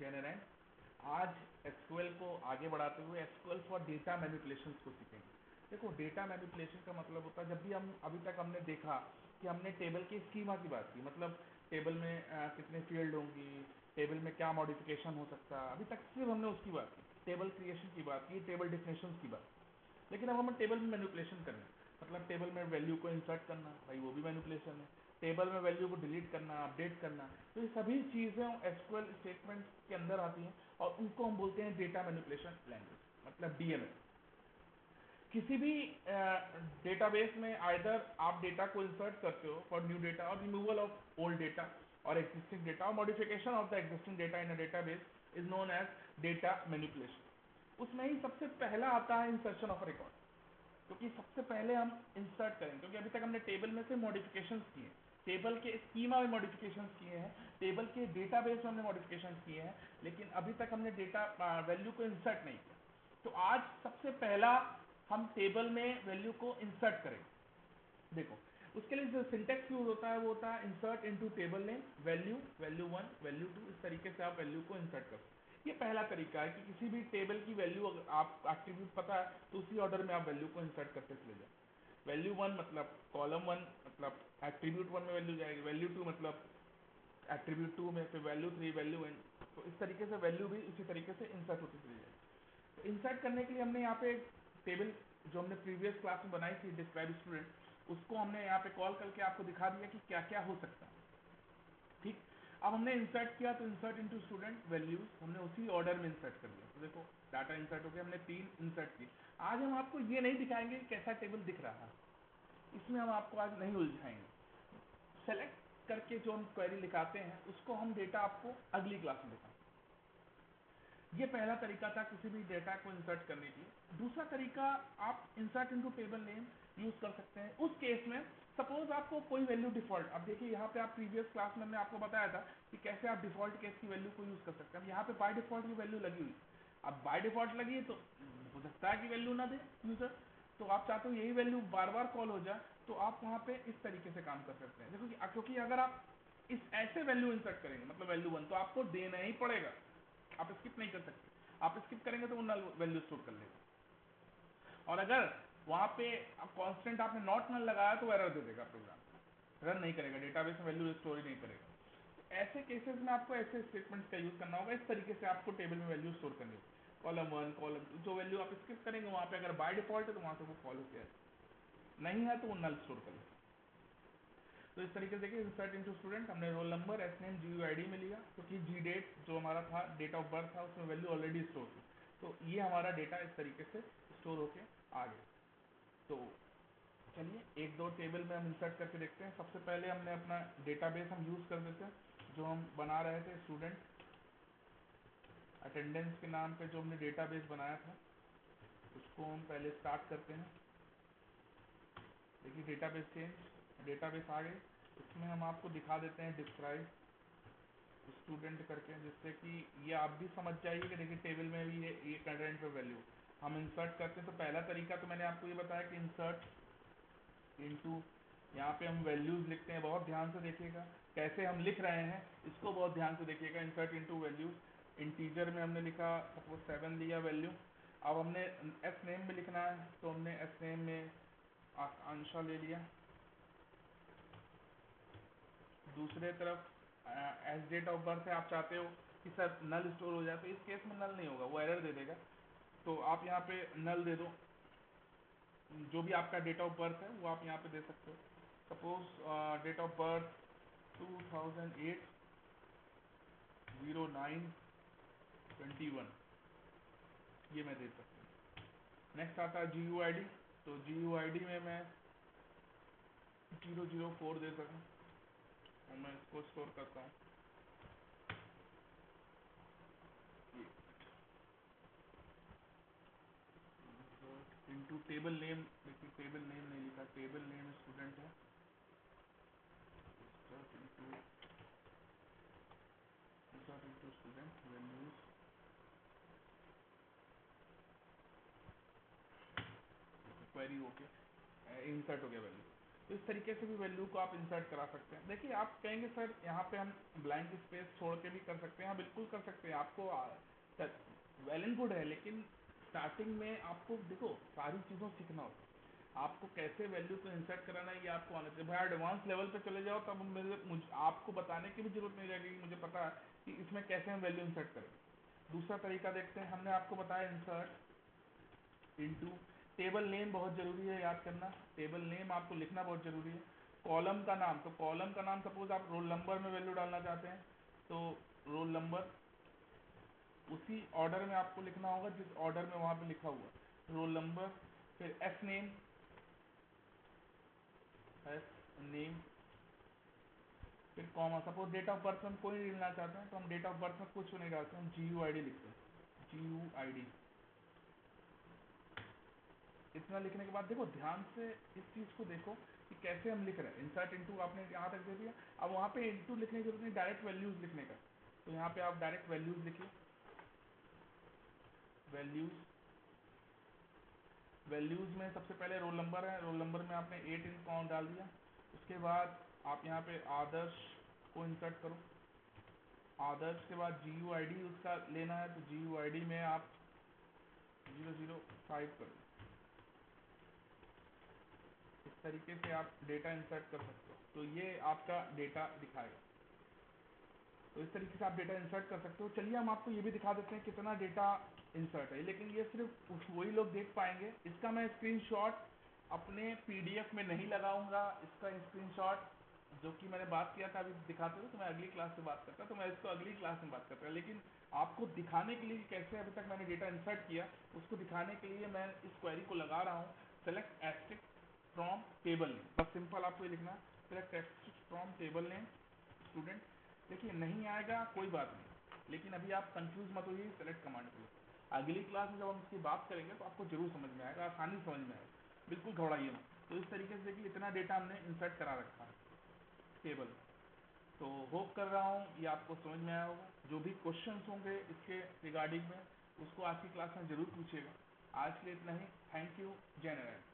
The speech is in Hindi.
जय नारायण। आज एसक्यूएल को आगे बढ़ाते हुए एसक्यूएल फॉर डेटा मैनिपुलेशन को सीखेंगे। देखो, डेटा मैनिपुलेशन का मतलब होता है, जब भी हम अभी तक हमने देखा कि हमने टेबल के स्कीमा की बात की, मतलब टेबल में कितने फील्ड होंगी, टेबल में क्या मॉडिफिकेशन हो सकता है, अभी तक सिर्फ हमने उसकी बात की, टेबल क्रिएशन की बात की, टेबल डिफिनेशन की बात। लेकिन अब हम टेबल में मैनिपुलेशन करें, मतलब टेबल में वैल्यू को इंसर्ट करना, भाई वो भी मैनिपुलेशन है। टेबल में वैल्यू को डिलीट करना, अपडेट करना, तो ये सभी चीज़ें एसक्यूएल स्टेटमेंट के अंदर आती हैं और उनको हम बोलते हैं डेटा मैनिपुलेशन लैंग्वेज, मतलब डीएमएल। किसी भी डेटाबेस में आइदर आप डेटा को इंसर्ट करते हो फॉर न्यू डेटा और रिमूवल ऑफ ओल्ड डेटा और एग्जिस्टिंग डेटा और modification of the existing data in a database is known as data manipulation. उसमें ही सबसे पहला आता है इंसर्शन ऑफ रिकॉर्ड, क्योंकि सबसे पहले हम इंसर्ट करेंगे, क्योंकि अभी तक हमने टेबल में से मॉडिफिकेशंस किए हैं, टेबल के स्कीमा में मॉडिफिकेशंस किए हैं, टेबल के डेटाबेस में हमने मॉडिफिकेशंस किए हैं, लेकिन अभी तक हमने डेटा वैल्यू को इंसर्ट नहीं किया। तो आज सबसे पहला हम टेबल में वैल्यू को इंसर्ट करेंगे। देखो, उसके लिए जो सिंटेक्स यूज होता है वो होता है insert into table name value, value 1, value 2, इस तरीके से आप वैल्यू को इंसर्ट कर सकते हैं। ये पहला तरीका है कि किसी भी टेबल की वैल्यू अगर आप एट्रीब्यूट पता है तो उसी ऑर्डर में आप वैल्यू को इंसर्ट करते चले जाए। वैल्यू 1 मतलब कॉलम 1, मतलब एट्रीब्यूट 1 में वैल्यू जाएगी, वैल्यू 2 मतलब एट्रीब्यूट 2 में, फिर वैल्यू 3, वैल्यू n। तो इस तरीके से वैल्यू भी इसी तरीके से इंसर्ट होती चली जाएगी। तो इंसर्ट करने के लिए हमने यहाँ पे टेबल जो हमने प्रीवियस क्लास में बनाई थी डिस्क्राइब स्टूडेंट, उसको हमने यहाँ पे कॉल करके आपको दिखा दिया कि क्या क्या हो सकता है। ठीक, अब हमने इंसर्ट किया तो इंसर्ट इनटू स्टूडेंट वैल्यूज हमने उसी ऑर्डर में इंसर्ट कर दिया। तो देखो, डाटा इंसर्ट हो गया, हमने 3 इंसर्ट की। आज हम आपको ये नहीं दिखाएंगे कि कैसा टेबल दिख रहा है, इसमें हम आपको आज नहीं उलझाएंगे। सेलेक्ट करके जो हम क्वेरी लिखाते हैं उसको हम डेटा आपको अगली क्लास में दिखाएंगे। ये पहला तरीका था किसी भी डेटा को इंसर्ट करने की। दूसरा तरीका, आप insert into table name use कर सकते हैं। उस केस में सपोज आपको कोई वैल्यू डिफॉल्ट, अब देखिए यहाँ पे आप प्रीवियस क्लास में हमने आपको बताया था कि कैसे आप डिफॉल्ट केस की वैल्यू को यूज कर सकते हैं। अब यहाँ पे बाय डिफॉल्ट की वैल्यू लगी हुई, अब बाय डिफॉल्ट लगी है तो हो सकता है कि वैल्यू ना दे यूजर, तो आप चाहते हो यही वैल्यू बार बार कॉल हो जाए, तो आप वहाँ पे इस तरीके से काम कर सकते हैं। देखो, क्योंकि अगर आप इस ऐसे वैल्यू इंसर्ट करेंगे, मतलब वैल्यू 1, तो आपको देना ही पड़ेगा, आप स्किप नहीं कर सकते। आप स्किप करेंगे तो वो नल वैल्यू स्टोर कर लेगा, और अगर वहां पे कांस्टेंट आपने नॉट नल लगाया तो एरर दे देगा, प्रोग्राम रन नहीं करेगा, डेटाबेस में वैल्यू स्टोर ही नहीं करेगा। तो ऐसे केसेस में आपको ऐसे स्टेटमेंट्स का यूज करना होगा। इस तरीके से आपको टेबल में वैल्यू स्टोर करनी होगी, कॉलम 1, कॉलम 2, जो वैल्यू आप स्किप करेंगे वहां पे अगर बाय डिफॉल्ट है तो वहां से वो कॉल होकर नहीं है तो वो नल स्टोर कर लेगा। तो इस तरीके से देखिए, इंसर्ट इनटू स्टूडेंट हमने roll number, S name, GUID में लिया, क्योंकि जी डेट जो हमारा था, डेट ऑफ बर्थ था, उसमें वैल्यू ऑलरेडी स्टोर थी, तो ये हमारा डेटा इस तरीके से स्टोर होके आ गया। तो चलिए एक दो टेबल में हम इंसर्ट करके देखते हैं। सबसे पहले हमने अपना डेटाबेस हम यूज कर देते हैं जो हम बना रहे थे, स्टूडेंट अटेंडेंस के नाम पे जो हमने डेटाबेस बनाया था, उसको हम पहले स्टार्ट करते हैं। देखिए, डेटाबेस चेंज, डेटाबेस आ गई। इसमें हम आपको दिखा देते हैं डिस्क्राइब स्टूडेंट करके, जिससे कि ये आप भी समझ जाइए कि देखिए टेबल में भी ये कंटेंट पे वैल्यू हम इंसर्ट करते हैं। तो पहला तरीका तो मैंने आपको ये बताया कि इंसर्ट इनटू, यहाँ पे हम वैल्यूज लिखते हैं, बहुत ध्यान से देखिएगा कैसे हम लिख रहे हैं, इसको बहुत ध्यान से देखिएगा। इंसर्ट इनटू वैल्यूज, इंटीजर में हमने लिखा सपोज 7 लिया वैल्यू। अब हमने एस नेम में लिखना है तो हमने एस नेम में आकांक्षा ले लिया। दूसरे तरफ एज डेट ऑफ बर्थ है, आप चाहते हो कि सर नल स्टोर हो जाए, तो इस केस में नल नहीं होगा, वो एरर दे देगा, तो आप यहाँ पे नल दे दो। जो भी आपका डेट ऑफ बर्थ है वो आप यहाँ पे दे सकते हो। सपोज डेट ऑफ बर्थ 2008 09/21, ये मैं दे सकता हूँ। नेक्स्ट आता है GUID, तो GUID में मैं 004 दे सकूँ और मैं इसको स्टोर करता हूँ। इनटू टेबल नेम, देखिए टेबल नेम नहीं लिखा, टेबल नेम स्टूडेंट है, into student values, query okay, insert हो गया वैल्यू। तो इस तरीके से भी वैल्यू को आप इंसर्ट करा सकते हैं। देखिए आप कहेंगे सर यहाँ पे हम ब्लैंक स्पेस छोड़ के भी कर सकते हैं, हाँ बिल्कुल कर सकते हैं। आपको वेल एंड गुड है, लेकिन स्टार्टिंग में आपको देखो सारी चीज़ों सीखना होता है। आपको कैसे वैल्यू को इंसर्ट कराना है ये आपको आना चाहिए। भाई एडवांस लेवल पे चले जाओ तब मुझे आपको बताने की भी जरूरत नहीं रहेगी, मुझे पता है कि इसमें कैसे हम वैल्यू इंसर्ट करें। दूसरा तरीका देखते हैं, हमने आपको बताया इंसर्ट इनटू। टेबल नेम बहुत जरूरी है याद करना, टेबल नेम आपको लिखना बहुत जरूरी है। कॉलम का नाम, तो कॉलम का नाम सपोज आप रोल नंबर में वैल्यू डालना चाहते हैं तो रोल नंबर उसी ऑर्डर में आपको लिखना होगा जिस ऑर्डर में वहां पे लिखा हुआ रोल नंबर। फिर एस नेम, एस नेम, फिर comma. Suppose date of birth में हम कोई नहीं डालना चाहते हैं तो हम डेट ऑफ बर्थ में कुछ नहीं डालते, हम GUID लिखते हैं, GUID। इतना लिखने के बाद देखो ध्यान से इस चीज़ को देखो कि कैसे हम लिख रहे हैं। इंसर्ट इनटू आपने यहाँ तक दे दिया, अब वहाँ पे इनटू लिखने की जरूरत नहीं, डायरेक्ट वैल्यूज लिखने का। तो यहाँ पे आप डायरेक्ट वैल्यूज लिखिए, वैल्यूज। वैल्यूज में सबसे पहले रोल नंबर है, रोल नंबर में आपने 8 इन काउंट डाल दिया। उसके बाद आप यहाँ पे आदर्श को इंसर्ट करो। आदर्श के बाद GUID उसका लेना है, तो GUID में आप 005 करो। इस तरीके से आप डेटा इंसर्ट कर सकते हो, तो ये आपका डेटा दिखाएगा। तो इस तरीके से आप डेटा इंसर्ट कर सकते हो। चलिए हम आपको ये भी दिखा देते हैं कितना डेटा इंसर्ट है, लेकिन ये सिर्फ वही लोग देख पाएंगे। इसका मैं स्क्रीनशॉट अपने PDF में नहीं लगाऊंगा। इसका स्क्रीनशॉट जो कि मैंने बात किया था अभी दिखाते हुए, तो मैं अगली क्लास से बात करता, तो मैं इसको अगली क्लास में बात करता। लेकिन आपको दिखाने के लिए कि कैसे अभी तक मैंने डेटा इंसर्ट किया, उसको दिखाने के लिए मैं इस क्वेरी को लगा रहा हूँ, select asterisk from table name. बस सिंपल आपको ये लिखना है, select asterisk from table name student. देखिए नहीं आएगा कोई बात नहीं, लेकिन अभी आप कंफ्यूज मत होइए सेलेक्ट कमांड के लिए। अगली क्लास में जब हम इसकी बात करेंगे तो आपको जरूर समझ में आएगा, आसानी से समझ में आएगा, बिल्कुल घबराइए मत। तो इस तरीके से देखिए इतना डेटा हमने इंसर्ट करा रखा है टेबल। तो होप कर रहा हूँ ये आपको समझ में आया होगा। जो भी क्वेश्चंस होंगे इसके रिगार्डिंग में उसको आज की क्लास में जरूर पूछिएगा। आज के लिए इतना ही, थैंक यू, जय नारायण।